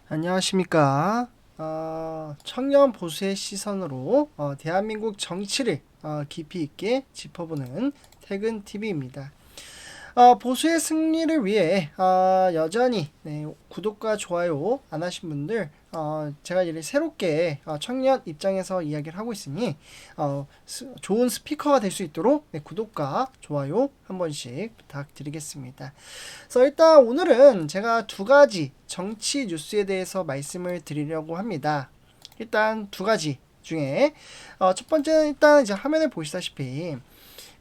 안녕하십니까. 청년 보수의 시선으로 대한민국 정치를 깊이 있게 짚어보는 퇴근TV입니다. 보수의 승리를 위해 여전히 구독과 좋아요 안 하신 분들 제가 이제 새롭게 청년 입장에서 이야기를 하고 있으니 좋은 스피커가 될 수 있도록 구독과 좋아요 한 번씩 부탁드리겠습니다. 그래서 일단 오늘은 제가 두 가지 정치 뉴스에 대해서 말씀을 드리려고 합니다. 일단 두 가지 중에 첫 번째는 일단 이제 화면에 보시다시피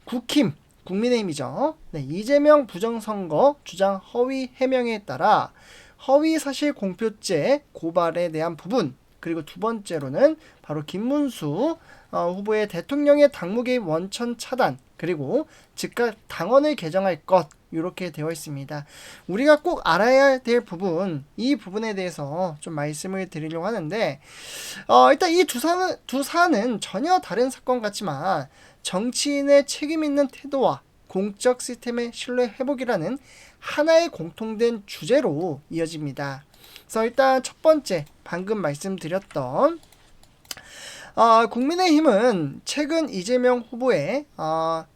국힘 국민의힘이죠. 이재명 부정선거 주장 허위 해명에 따라 허위 사실 공표죄 고발에 대한 부분, 그리고 두 번째로는 바로 김문수 후보의 대통령의 당무 개입 원천 차단, 그리고 즉각 당원을 개정할 것, 이렇게 되어 있습니다. 우리가 꼭 알아야 될 부분, 이 부분에 대해서 좀 말씀을 드리려고 하는데 일단 이 두 사안은 전혀 다른 사건 같지만 정치인의 책임 있는 태도와 공적 시스템의 신뢰 회복이라는 하나의 공통된 주제로 이어집니다. 그래서 일단 첫 번째, 방금 말씀드렸던 국민의힘은 최근 이재명 후보의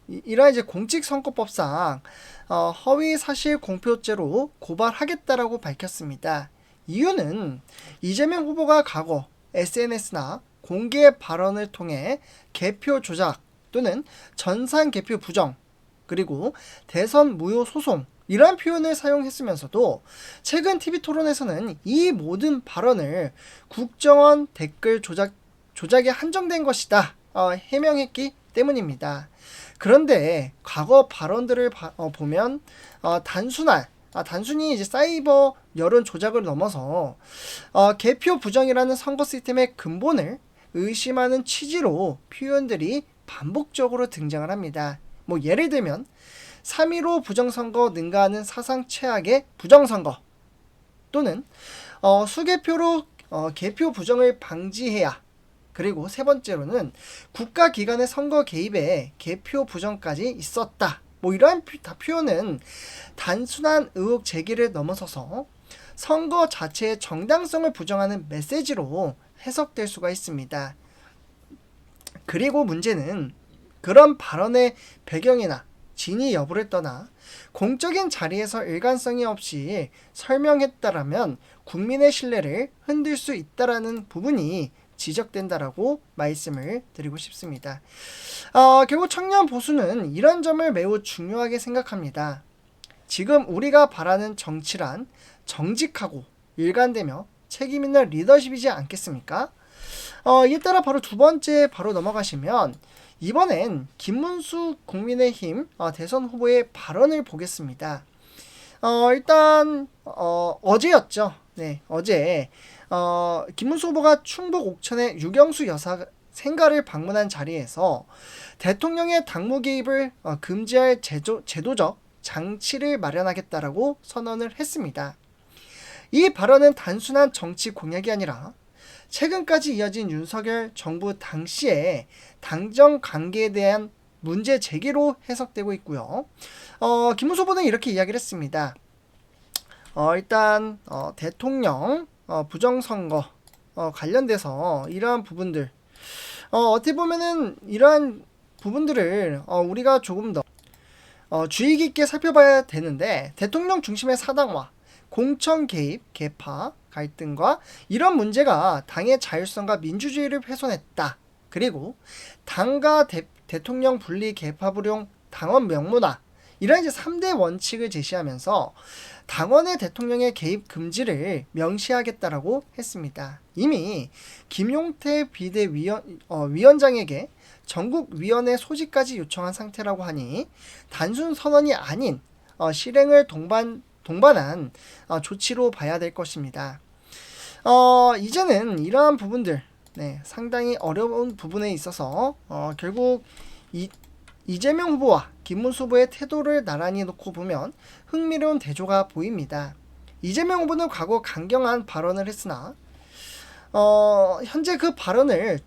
이러한 이제 공직선거법상 허위 사실 공표죄로 고발하겠다라고 밝혔습니다. 이유는 이재명 후보가 과거 SNS나 공개 발언을 통해 개표 조작 또는 전산 개표 부정, 그리고 대선 무효 소송, 이러한 표현을 사용했으면서도 최근 TV 토론에서는 이 모든 발언을 국정원 댓글 조작에 한정된 것이다 해명했기 때문입니다. 그런데 과거 발언들을 보면 단순히 이제 사이버 여론 조작을 넘어서 개표 부정이라는 선거 시스템의 근본을 의심하는 취지로 표현들이 반복적으로 등장을 합니다. 뭐 예를 들면 3.15 부정선거 능가하는 사상 최악의 부정선거, 또는 수개표로 개표 부정을 방지해야, 그리고 세 번째로는 국가기관의 선거 개입에 개표 부정까지 있었다. 뭐 이러한 표현은 단순한 의혹 제기를 넘어서서 선거 자체의 정당성을 부정하는 메시지로 해석될 수가 있습니다. 그리고 문제는 그런 발언의 배경이나 진위 여부를 떠나 공적인 자리에서 일관성이 없이 설명했다라면 국민의 신뢰를 흔들 수 있다라는 부분이 지적된다라고 말씀을 드리고 싶습니다. 결국 청년 보수는 이런 점을 매우 중요하게 생각합니다. 지금 우리가 바라는 정치란 정직하고 일관되며 책임있는 리더십이지 않겠습니까? 이에 따라 바로 두 번째 바로 넘어가시면 이번엔 김문수 국민의힘 대선 후보의 발언을 보겠습니다. 일단 어제였죠. 네, 어제 김문수 후보가 충북 옥천의 유경수 여사 생가를 방문한 자리에서 대통령의 당무 개입을 금지할 제도적 장치를 마련하겠다라고 선언을 했습니다. 이 발언은 단순한 정치 공약이 아니라 최근까지 이어진 윤석열 정부 당시의 당정 관계에 대한 문제 제기로 해석되고 있고요. 김문수 후보는 이렇게 이야기를 했습니다. 일단 대통령 부정선거 관련돼서 이러한 부분들 어떻게 보면은 이러한 부분들을 우리가 조금 더 주의 깊게 살펴봐야 되는데, 대통령 중심의 사당화, 공천 개입, 개파, 갈등과 이런 문제가 당의 자율성과 민주주의를 훼손했다. 그리고 당과 대통령 분리 개파불용 당원 명문화, 이런 이제 3대 원칙을 제시하면서 당원의 대통령의 개입 금지를 명시하겠다라고 했습니다. 이미 김용태 위원장에게 전국위원회 소집까지 요청한 상태라고 하니 단순 선언이 아닌 실행을 동반한 조치로 봐야 될 것입니다. 이제는 이러한 부분들 상당히 어려운 부분에 있어서 결국 이재명 후보와 김문수 후보의 태도를 나란히 놓고 보면 흥미로운 대조가 보입니다. 이재명 후보는 과거 강경한 발언을 했으나 현재 그 발언을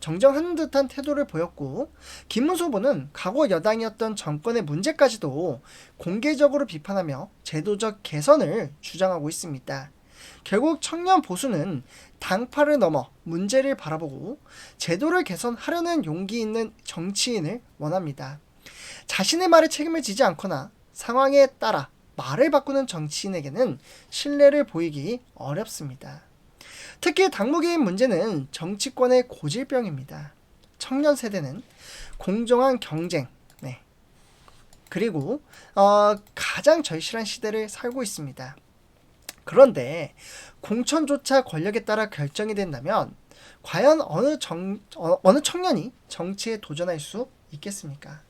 정정하는 듯한 태도를 보였고, 김문수 후보는 과거 여당이었던 정권의 문제까지도 공개적으로 비판하며 제도적 개선을 주장하고 있습니다. 결국 청년 보수는 당파를 넘어 문제를 바라보고 제도를 개선하려는 용기 있는 정치인을 원합니다. 자신의 말에 책임을 지지 않거나 상황에 따라 말을 바꾸는 정치인에게는 신뢰를 보이기 어렵습니다. 특히 당무개인 문제는 정치권의 고질병입니다. 청년 세대는 공정한 경쟁, 그리고 가장 절실한 시대를 살고 있습니다. 그런데 공천조차 권력에 따라 결정이 된다면 과연 어느 청년이 정치에 도전할 수 있겠습니까?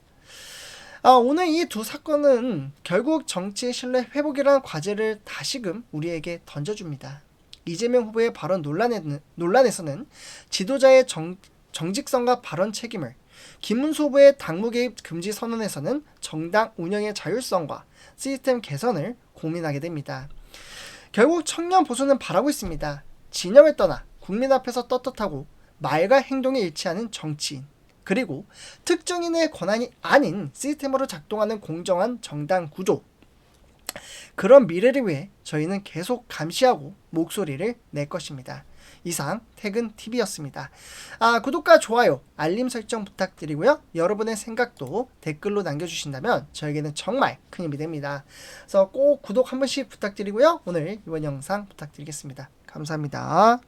오늘 이 두 사건은 결국 정치의 신뢰 회복이라는 과제를 다시금 우리에게 던져줍니다. 이재명 후보의 발언 논란에서는 지도자의 정직성과 발언 책임을, 김문수 후보의 당무 개입 금지 선언에서는 정당 운영의 자율성과 시스템 개선을 고민하게 됩니다. 결국 청년 보수는 바라고 있습니다. 진영을 떠나 국민 앞에서 떳떳하고 말과 행동이 일치하는 정치인, 그리고 특정인의 권한이 아닌 시스템으로 작동하는 공정한 정당 구조, 그런 미래를 위해 저희는 계속 감시하고 목소리를 낼 것입니다. 이상 퇴근TV였습니다. 구독과 좋아요, 알림 설정 부탁드리고요. 여러분의 생각도 댓글로 남겨주신다면 저에게는 정말 큰 힘이 됩니다. 그래서 꼭 구독 한 번씩 부탁드리고요. 오늘 이번 영상 부탁드리겠습니다. 감사합니다.